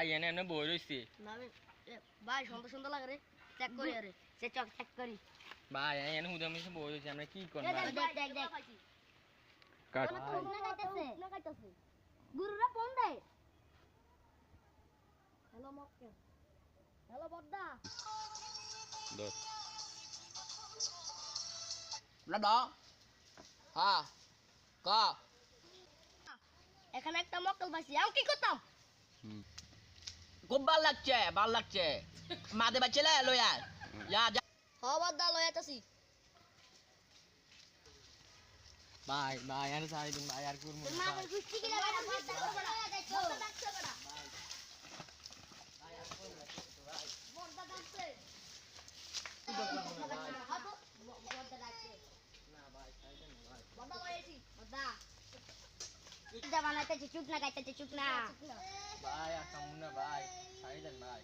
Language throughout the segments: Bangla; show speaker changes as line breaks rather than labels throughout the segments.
ভাই এনে এনে বই রইছি
ভাই সুন্দর সুন্দর লাগে রে চেক করি আরে সে চক চেক করি
ভাই এনে হুদা মিশে বই রইছি আমরা কি করব
দেখ দেখ দেখ
কাট
না কাটতেছে গুরুরা ফোন দেয় হ্যালো মক্কে হ্যালো বদ্দা
দর
না দা হ্যাঁ ক
এখানে একটা মক্কেল পাইছি আমি কি করতাম
খুব ভালো লাগছে মাদে বাচ্চা লয়া যা যা
হ বদ্দা লই আইতাছি
ভাই ভাই এনে সারি দিন ভাই আর করব
তোর মাথার গুষ্টি গিলা বদ্দা ডাকছো বদ্দা ডাকছে বদ্দা ডাকছে
না ভাই সারি দেন ভাই
বদ্দা লই আইছি বদ্দা ইটা বানাইতেছি চুপ না গাইতেছি চুপ না
ভাই আর কামু না ভাই সারি দেন ভাই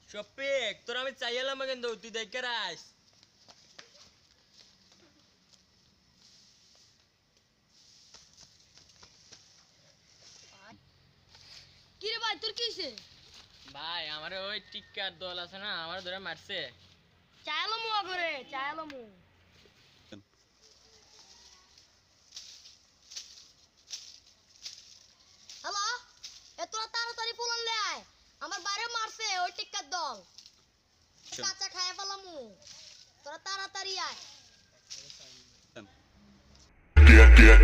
শপিক তোর আমি চাইলাম কিন্তু তুই দেখে রাস
কি রে ভাই তোর কি হইছে
ভাই আমার ওই টিক্কার দল আছে না আমার ধরে মারছে
চাইলো মু করে চাইলো মু হ্যালো এতটা তাড়াতাড়ি পোলান লে আয় আমার বাইরে মারছে ওই টিক্কার দল কাঁচা খায় ফেলামু তোরা তাড়াতাড়ি আয়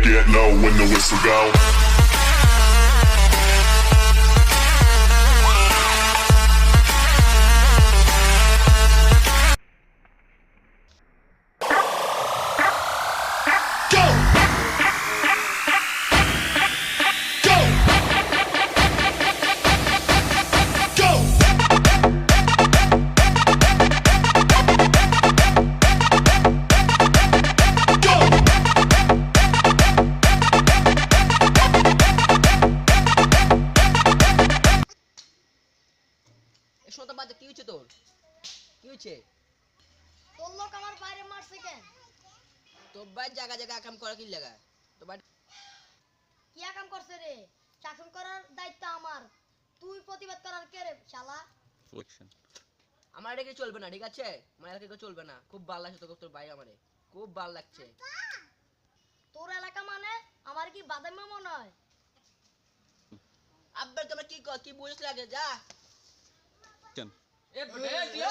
Get low when the whistle go.
শোনতে বাজে কি হচ্ছে তোর কি হচ্ছে
তোর লোক আমার বাইরে মারছে কেন
তোর ভাই জায়গা জায়গা কাম করা কি লাগা তোর ভাই
কি কাম করছে রে শাসন করার দায়িত্ব আমার তুই প্রতিবাদ করার কে রে শালা
আমার এটা কি চলবে না ঠিক আছে আমার এটা কি চলবে না খুব ভালো লাগছে তোর ভাই আমারে খুব ভালো লাগছে
তোর এলাকা মানে আমার কি বাদামি মনে হয়
আব্বা তোমরা কি বুঝছ লাগে যা
এ বড়ে দিও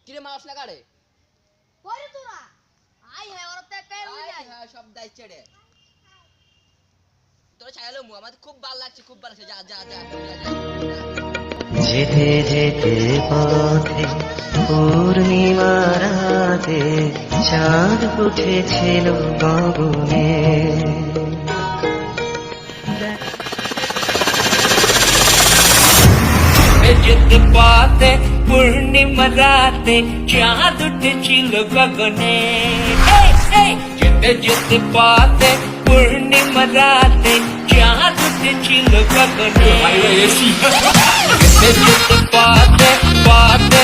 কিরে মাছ লাগাড়ে
কইরে তোরা আই হে ওরতে কে উই আই
হ্যাঁ সব দাইছে রে তোর ছায়ালো মু আমার খুব ভালো লাগছে খুব ভালো লাগছে যা যা যা
যেতে যেতে পথে পূর্ণিমা রাতে চাঁদ উঠেছিল গগনে যেতে পথে পূর্ণিমা রাতে চাঁদ উঠেছিল গগনে যেতে যেতে পথে পূর্ণিমা রাতে চাঁদ উঠেছিল গগনে যেতে যেতে পথে